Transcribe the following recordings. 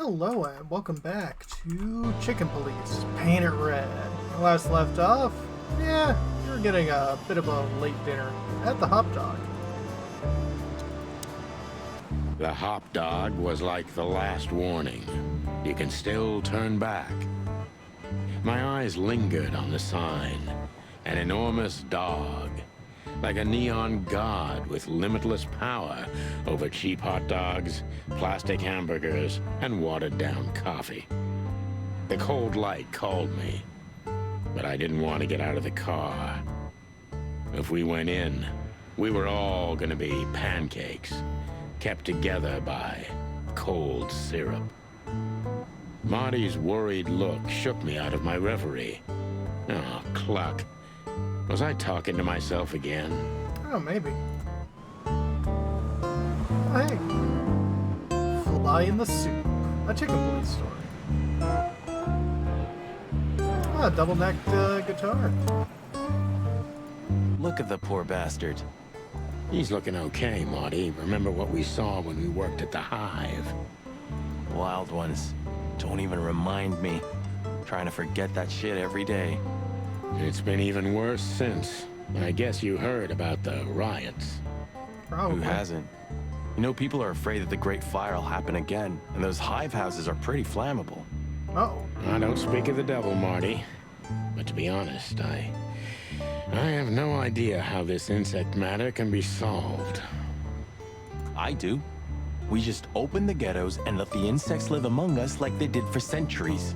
Hello and welcome back to Chicken Police Paint It Red. Last left off, you're getting a bit of a late dinner at the Hop Dog. The Hop Dog was like the last warning. You can still turn back. My eyes lingered on the sign. An enormous dog. Like a neon god with limitless power over cheap hot dogs, plastic hamburgers, and watered-down coffee. The cold light called me, but I didn't want to get out of the car. If we went in, we were all gonna be pancakes, kept together by cold syrup. Marty's worried look shook me out of my reverie. Oh, cluck. Was I talking to myself again? Oh, maybe. Hey. Fly in the Soup, a Chicken Police story. Ah, double-necked guitar. Look at the poor bastard. He's looking okay, Marty. Remember what we saw when we worked at the Hive? Wild ones. Don't even remind me. Trying to forget that shit every day. It's been even worse since. I guess you heard about the riots. Probably. Who hasn't? You know, people are afraid that the Great Fire will happen again, and those hive houses are pretty flammable. Oh. I don't speak of the devil, Marty. But to be honest, I have no idea how this insect matter can be solved. I do. We just open the ghettos and let the insects live among us like they did for centuries.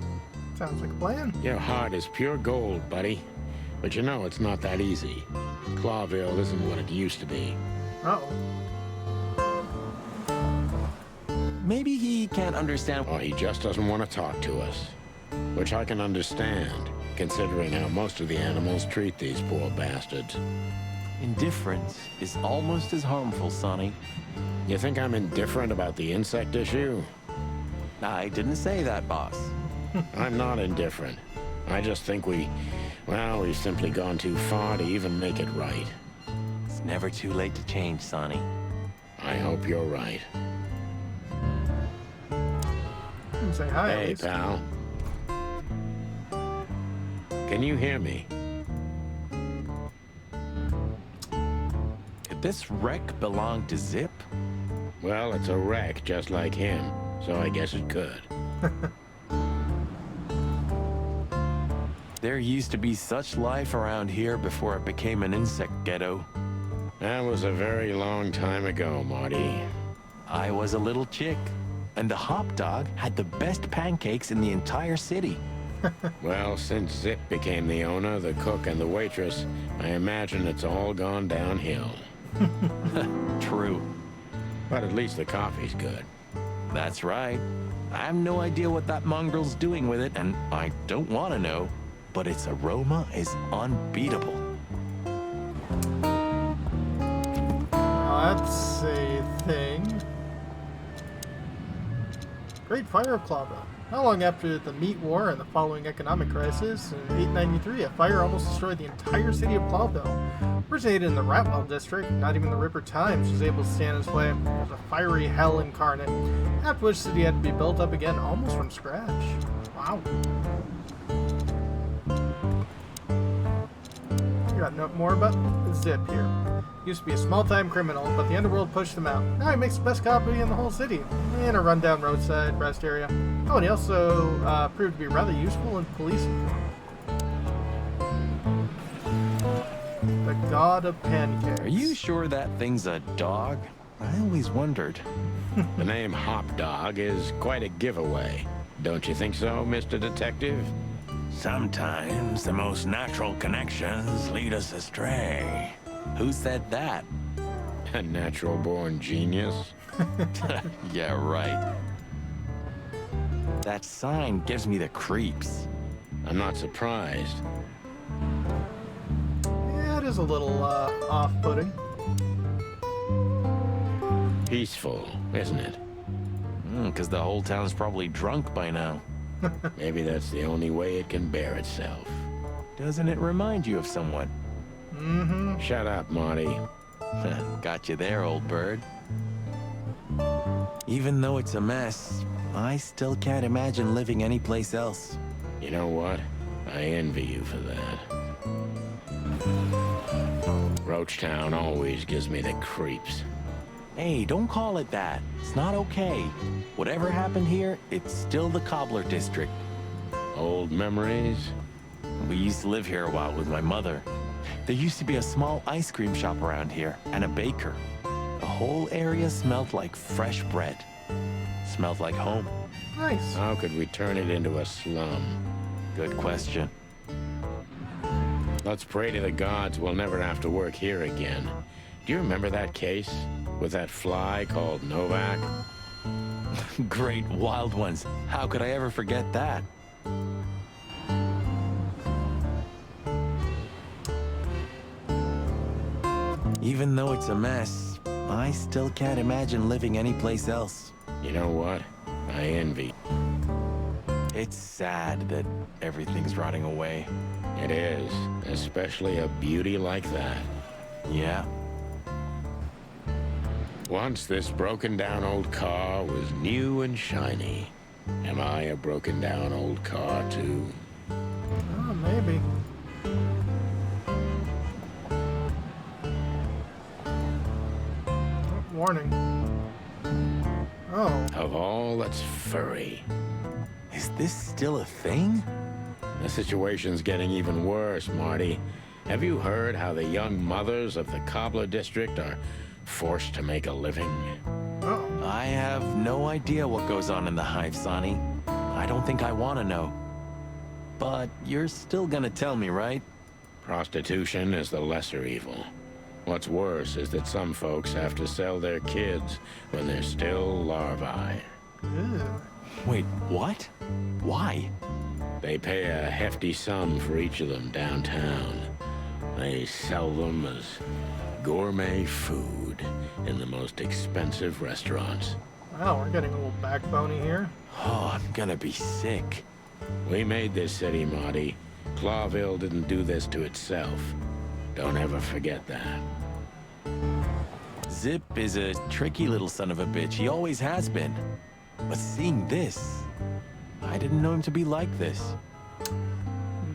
Sounds like a plan. Your heart is pure gold, buddy. But you know it's not that easy. Clawville isn't what it used to be. Uh-oh. Maybe he can't understand. Or he just doesn't want to talk to us. Which I can understand, considering how most of the animals treat these poor bastards. Indifference is almost as harmful, Sonny. You think I'm indifferent about the insect issue? I didn't say that, boss. I'm not indifferent. I just think we've simply gone too far to even make it right. It's never too late to change, Sonny. I hope you're right. Say hi, at Hey, least. pal. Can you hear me? Could this wreck belong to Zip? Well, it's a wreck just like him, so I guess it could. There used to be such life around here before it became an insect ghetto. That was a very long time ago, Marty. I was a little chick, and the Hop Dog had the best pancakes in the entire city. Well, since Zip became the owner, the cook, and the waitress, I imagine it's all gone downhill. True. But at least the coffee's good. That's right. I have no idea what that mongrel's doing with it, and I don't want to know, but its aroma is unbeatable. That's a thing. Great Fire of Clawville. Not long after the Meat War and the following economic crisis, in 893, a fire almost destroyed the entire city of Clawville. Originated in the Ratwell district, not even the Ripper Times was able to stand its way. It was a fiery hell incarnate, after which the city had to be built up again almost from scratch. Wow. You got no more about Zip here. Used to be a small-time criminal, but the underworld pushed him out. Now he makes the best coffee in the whole city, in a rundown roadside rest area. Oh, and he also proved to be rather useful in policing. The God of Pancakes. Are you sure that thing's a dog? I always wondered. The name Hop Dog is quite a giveaway. Don't you think so, Mr. Detective? Sometimes the most natural connections lead us astray. Who said that? A natural-born genius? Yeah, right. That sign gives me the creeps. I'm not surprised. Yeah, it is a little off-putting. Peaceful, isn't it? Because the whole town's probably drunk by now. Maybe that's the only way it can bear itself. Doesn't it remind you of someone? Mm-hmm. Shut up, Marty. Got you there, old bird. Even though it's a mess, I still can't imagine living anyplace else. You know what? I envy you for that. Roachtown always gives me the creeps. Hey, don't call it that. It's not okay. Whatever happened here, it's still the Cobbler District. Old memories? We used to live here a while with my mother. There used to be a small ice cream shop around here and a baker. The whole area smelled like fresh bread. Smelled like home. Nice. How could we turn it into a slum? Good question. Let's pray to the gods we'll never have to work here again. Do you remember that case with that fly called Novak? Great wild ones. How could I ever forget that? Even though it's a mess, I still can't imagine living anyplace else. You know what? I envy. It's sad that everything's rotting away. It is, especially a beauty like that. Yeah. Once this broken down old car was new and shiny. Am I a broken down old car too? Oh, maybe. Oh, warning. Oh. Of all that's furry. Is this still a thing? The situation's getting even worse, Marty. Have you heard how the young mothers of the Cobbler District are forced to make a living? Oh. I have no idea what goes on in the hive, Sonny. I don't think I want to know. But you're still gonna tell me, right? Prostitution is the lesser evil. What's worse is that some folks have to sell their kids when they're still larvae. Ew. Wait, what? Why? They pay a hefty sum for each of them downtown. They sell them as gourmet food in the most expensive restaurants. Wow, we're getting a little backbony here. Oh, I'm gonna be sick. We made this city, Marty. Clawville didn't do this to itself. Don't ever forget that. Zip is a tricky little son of a bitch. He always has been. But seeing this, I didn't know him to be like this.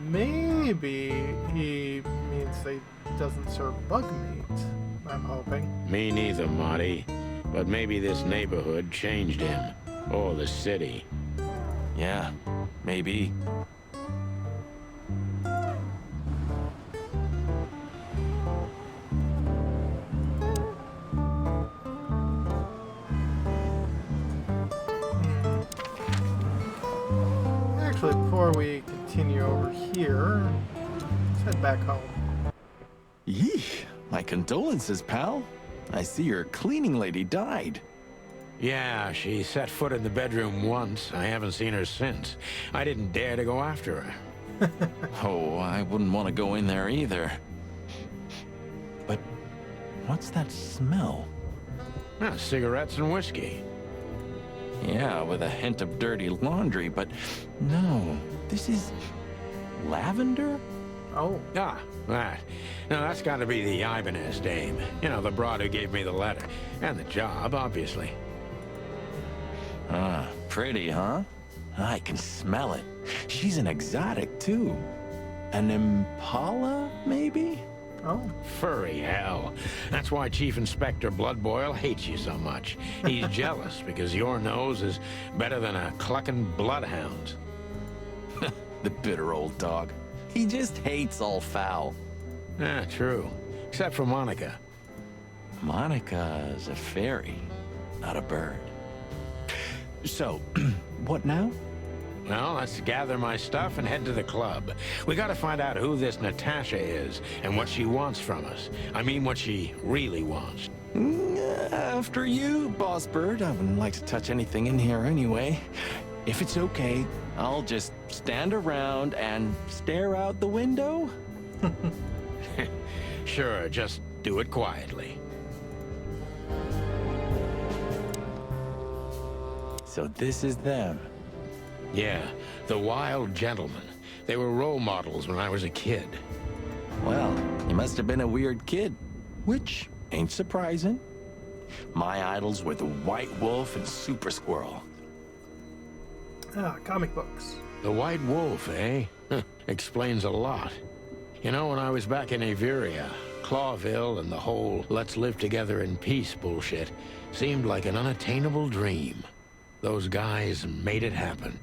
Maybe he means they doesn't serve bug meat. I'm hoping. Me neither, Marty. But maybe this neighborhood changed him. Or the city. Yeah, maybe. Actually, before we continue over here, let's head back home. Yeesh, my condolences, pal. I see your cleaning lady died. Yeah, she set foot in the bedroom once. I haven't seen her since. I didn't dare to go after her. Oh, I wouldn't want to go in there either. But what's that smell? Ah, cigarettes and whiskey. Yeah, with a hint of dirty laundry, but no, this is lavender? Oh, Ah, that. Now that's got to be the Ibanez dame. You know, the broad who gave me the letter. And the job, obviously. Ah, pretty, huh? I can smell it. She's an exotic, too. An impala, maybe? oh, Furry hell. That's why Chief Inspector Bloodboil hates you so much. He's jealous because your nose is better than a clucking bloodhound's. The bitter old dog. He just hates all foul. Ah, true. Except for Monica. Monica's a fairy, not a bird. So, what now? Well, let's gather my stuff and head to the club. We gotta find out who this Natasha is and what she wants from us. I mean, what she really wants. After you, Boss Bird. I wouldn't like to touch anything in here anyway. If it's okay, I'll just stand around and stare out the window. Sure, just do it quietly. So this is them. Yeah, the wild gentlemen. They were role models when I was a kid. Well, you must have been a weird kid, which ain't surprising. My idols were the White Wolf and Super Squirrel. Ah, comic books. The White Wolf, eh? Explains a lot. You know, when I was back in Averia, Clawville and the whole let's live together in peace bullshit seemed like an unattainable dream. Those guys made it happen.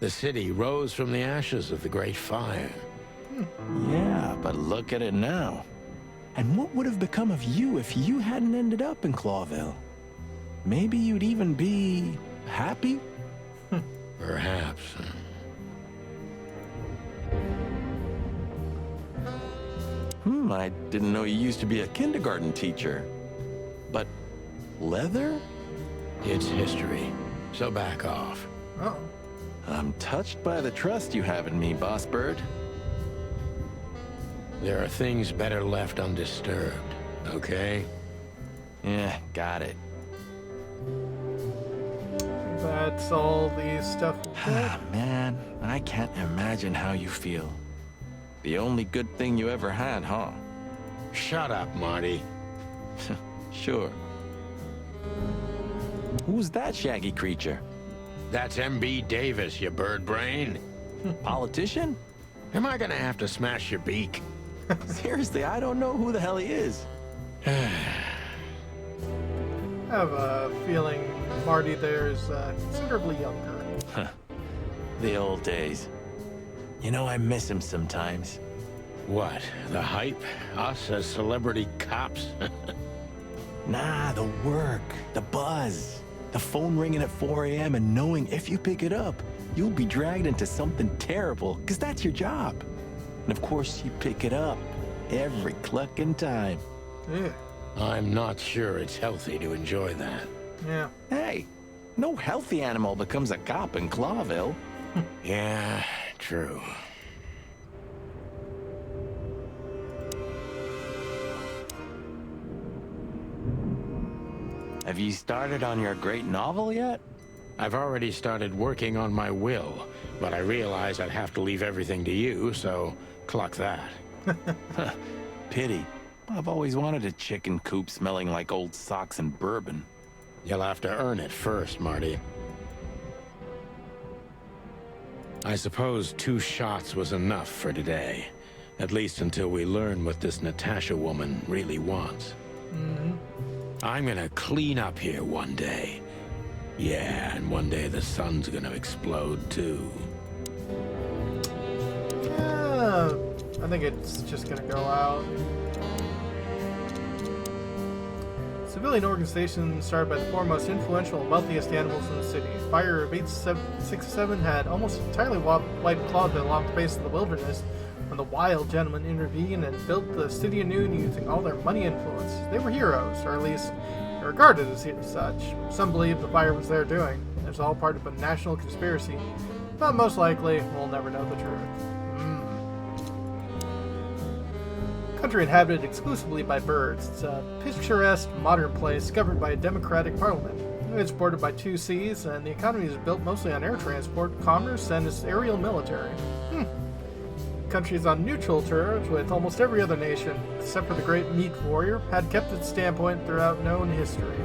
The city rose from the ashes of the Great Fire. Yeah, but look at it now. And what would have become of you if you hadn't ended up in Clawville? Maybe you'd even be happy? Perhaps. I didn't know you used to be a kindergarten teacher. But leather? It's history, so back off. Oh. I'm touched by the trust you have in me, Boss Bird. There are things better left undisturbed, okay? Yeah, got it. That's all the stuff. Ah, man, I can't imagine how you feel. The only good thing you ever had, huh? Shut up, Marty. Sure. Who's that shaggy creature? That's M.B. Davis, you bird brain. Politician? Am I gonna have to smash your beak? Seriously, I don't know who the hell he is. I have a feeling Marty there is considerably younger. The old days. You know, I miss him sometimes. What, the hype? Us as celebrity cops? Nah, the work, the buzz, the phone ringing at 4 a.m. and knowing if you pick it up, you'll be dragged into something terrible, because that's your job. And of course, you pick it up every clucking time. Yeah. I'm not sure it's healthy to enjoy that. Yeah. Hey, no healthy animal becomes a cop in Clawville. Yeah, true. Have you started on your great novel yet? I've already started working on my will, but I realized I'd have to leave everything to you, so cluck that. Pity. I've always wanted a chicken coop smelling like old socks and bourbon. You'll have to earn it first, Marty. I suppose 2 shots was enough for today. At least until we learn what this Natasha woman really wants. I'm gonna clean up here one day. Yeah, and one day the sun's gonna explode too. I think it's just gonna go out. Civilian organization started by the 4 most influential and wealthiest animals in the city. Fire of 867 had almost entirely wiped Clawville off the face of the wilderness when the wild gentlemen intervened and built the city anew using all their money influence. They were heroes, or at least regarded as such. Some believe the fire was their doing. It was all part of a national conspiracy. But most likely, we'll never know the truth. Country inhabited exclusively by birds. It's a picturesque, modern place governed by a democratic parliament. It's bordered by 2 seas, and the economy is built mostly on air transport, commerce, and its aerial military. The country is on neutral terms with almost every other nation, except for the great meat warrior, had kept its standpoint throughout known history.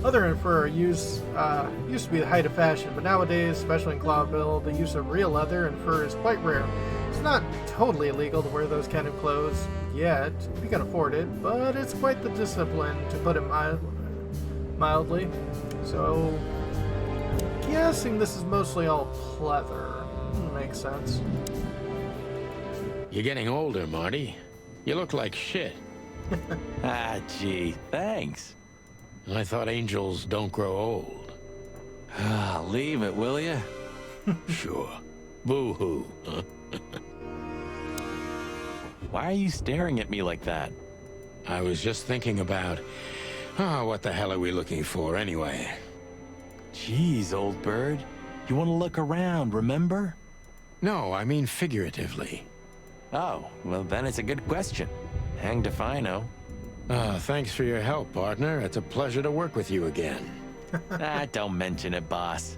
Leather and fur used to be the height of fashion, but nowadays, especially in Clawville, the use of real leather and fur is quite rare. It's not totally illegal to wear those kind of clothes yet, if you can afford it, but it's quite the discipline, to put it mildly. So, guessing this is mostly all pleather. Makes sense. You're getting older, Marty. You look like shit. Ah, gee, thanks. I thought angels don't grow old. Ah, leave it, will ya? Sure. Boo-hoo, huh? Why are you staring at me like that? I was just thinking about... what the hell are we looking for, anyway? Jeez, old bird. You want to look around, remember? No, I mean figuratively. Oh, well then it's a good question. Hanged if I know. Thanks for your help, partner. It's a pleasure to work with you again. Don't mention it, boss.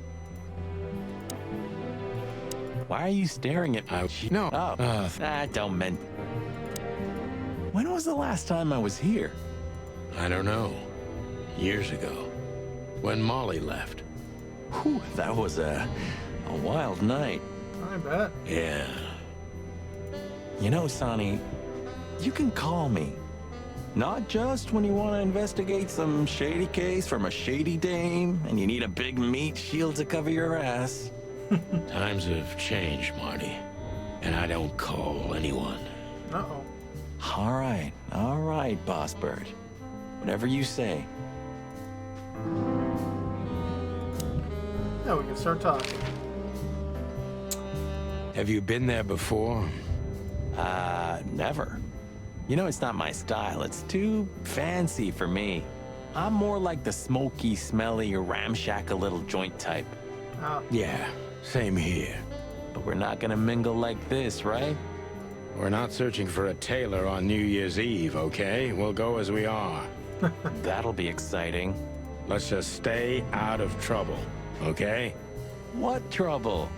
Why are you staring at me? No. Don't mention. When was the last time I was here? I don't know. Years ago. When Molly left. Whew, that was a wild night. I bet. Yeah. You know, Sonny, you can call me. Not just when you want to investigate some shady case from a shady dame and you need a big meat shield to cover your ass. Times have changed, Marty. And I don't call anyone. Uh-oh. All right, Boss Bird. Whatever you say. Now we can start talking. Have you been there before? Never. You know, it's not my style. It's too fancy for me. I'm more like the smoky, smelly, ramshackle little joint type. Ah, Yeah, same here. But we're not gonna mingle like this, right? We're not searching for a tailor on New Year's Eve, okay? We'll go as we are. That'll be exciting. Let's just stay out of trouble, okay? What trouble?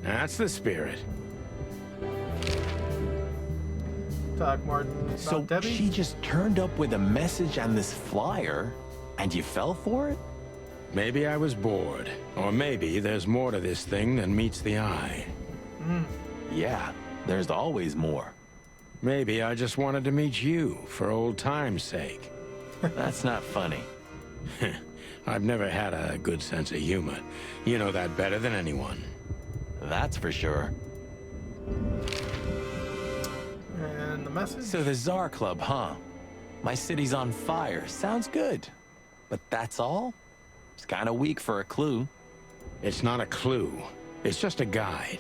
That's the spirit. talk more about So Debbie. she just turned up with a message and this flyer, and you fell for it? Maybe I was bored. Or maybe there's more to this thing than meets the eye. Yeah, there's always more. Maybe I just wanted to meet you for old time's sake. That's not funny. I've never had a good sense of humor. You know that better than anyone. That's for sure. And the message? So the Tsar Club, huh? My city's on fire. Sounds good. But that's all? It's kind of weak for a clue. It's not a clue. It's just a guide.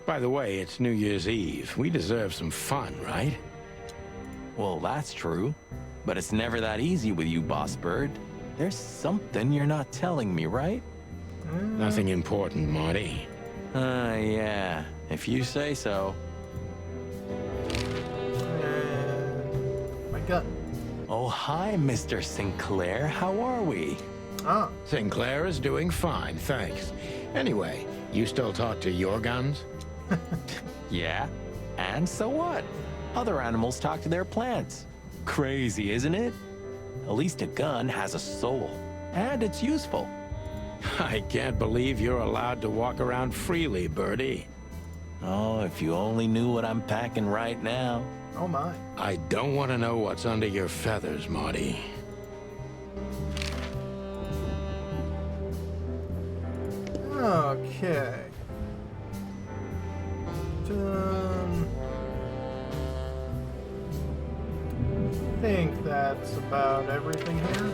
By the way, it's New Year's Eve. We deserve some fun, right? Well, that's true. But it's never that easy with you, Boss Bird. There's something you're not telling me, right? Nothing important, Marty. Yeah. If you say so. And my gut. Oh, hi, Mr. Sinclair. How are we? Ah, Sinclair is doing fine, thanks. Anyway, you still talk to your guns? Yeah. And so what? Other animals talk to their plants. Crazy, isn't it? At least a gun has a soul. And it's useful. I can't believe you're allowed to walk around freely, Birdie. Oh, if you only knew what I'm packing right now. oh my. I don't want to know what's under your feathers, Marty. Okay. I think that's about everything here.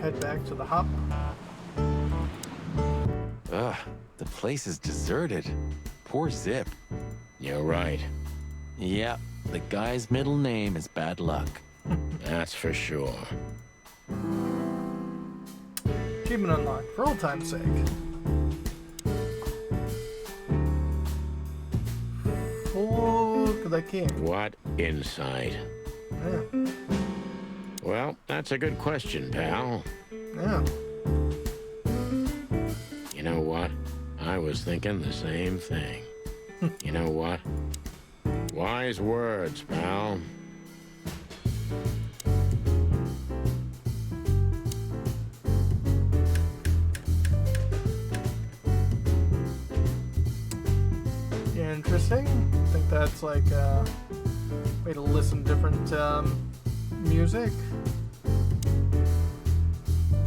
Head back to the hop. Ugh, the place is deserted. Poor Zip. You're right. Yeah, the guy's middle name is Bad Luck. That's for sure. Achievement unlocked, for old time's sake. Look at that king. What insight? Yeah, Well, that's a good question, pal. yeah. You know what? I was thinking the same thing. You know what? Wise words, pal. Interesting. I think that's like a way to listen to different music.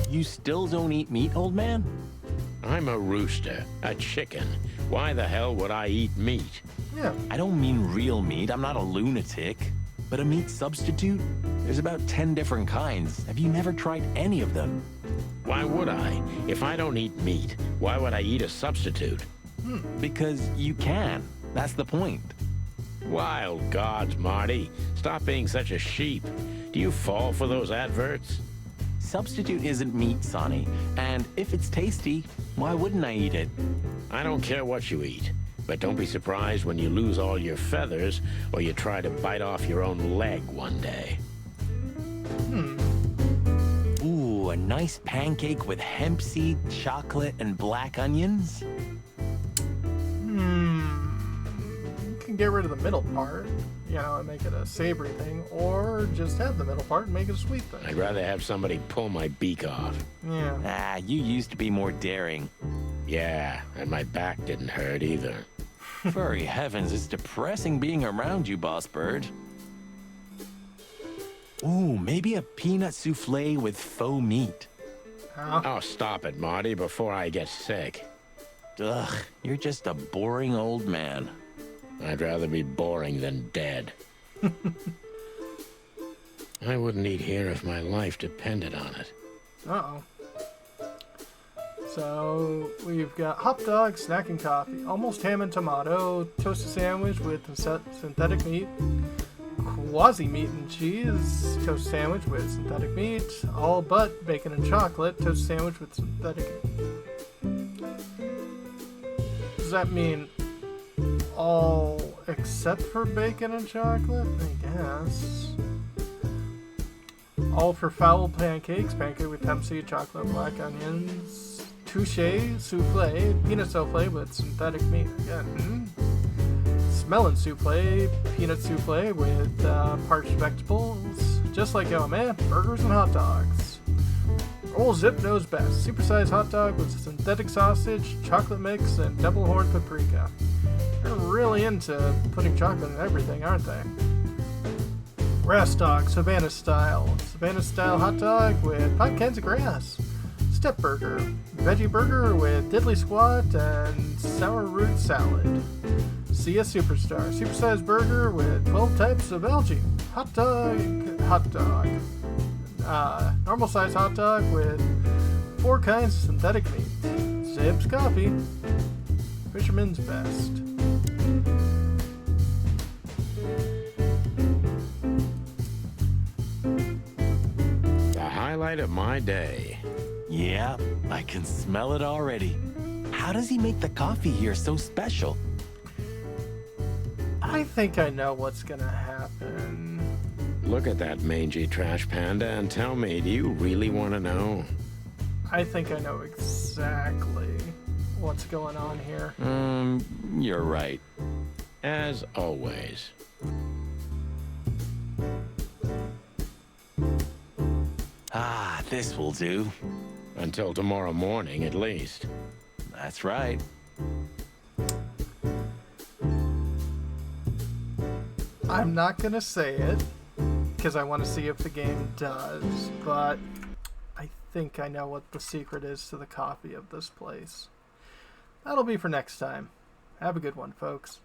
You still don't eat meat, old man? I'm a rooster, a chicken. Why the hell would I eat meat? Yeah. I don't mean real meat. I'm not a lunatic. But a meat substitute? There's about 10 different kinds. Have you never tried any of them? Why would I? If I don't eat meat, why would I eat a substitute? Because you can. That's the point. Wild gods, Marty. Stop being such a sheep. Do you fall for those adverts? Substitute isn't meat, Sonny. And if it's tasty, why wouldn't I eat it? I don't care what you eat, but don't be surprised when you lose all your feathers or you try to bite off your own leg one day. Ooh, a nice pancake with hemp seed, chocolate, and black onions? You can get rid of the middle part. and make it a savory thing, or just have the middle part and make it a sweet thing. I'd rather have somebody pull my beak off. Yeah. Ah, you used to be more daring. Yeah, and my back didn't hurt either. Furry heavens, it's depressing being around you, Boss Bird. Ooh, maybe a peanut souffle with faux meat. Huh? Oh, stop it, Marty, before I get sick. Ugh, you're just a boring old man. I'd rather be boring than dead. I wouldn't eat here if my life depended on it. Uh-oh. So, we've got hot dog, snack, and coffee. Almost ham and tomato, toasted sandwich with synthetic meat. Quasi meat and cheese, toast sandwich with synthetic meat. All but bacon and chocolate, toast sandwich with synthetic meat. Does that mean all except for bacon and chocolate? I guess. All for foul pancakes, pancake with hemp seed, chocolate, black onions. Touche souffle, peanut souffle with synthetic meat. Again. Melon souffle, peanut souffle with parched vegetables. Just like oh man, burgers and hot dogs. Old Zip knows best. Supersized hot dog with synthetic sausage, chocolate mix, and double horn paprika. They're really into putting chocolate in everything, aren't they? Grass dog, Savannah style. Savannah style hot dog with 5 cans of grass. Step burger, veggie burger with diddly squat and sour root salad. See a superstar, supersized burger with 12 types of algae. Hot dog. Normal size hot dog with 4 kinds of synthetic meat. Zips coffee. Fisherman's best. The highlight of my day. Yeah, I can smell it already. How does he make the coffee here so special? I think I know what's gonna happen. Look at that mangy trash panda and tell me, do you really want to know? I think I know exactly what's going on here. You're right. As always. Ah, this will do. Until tomorrow morning, at least. That's right. I'm not gonna say it, because I want to see if the game does, but I think I know what the secret is to the coffee of this place. That'll be for next time. Have a good one, folks.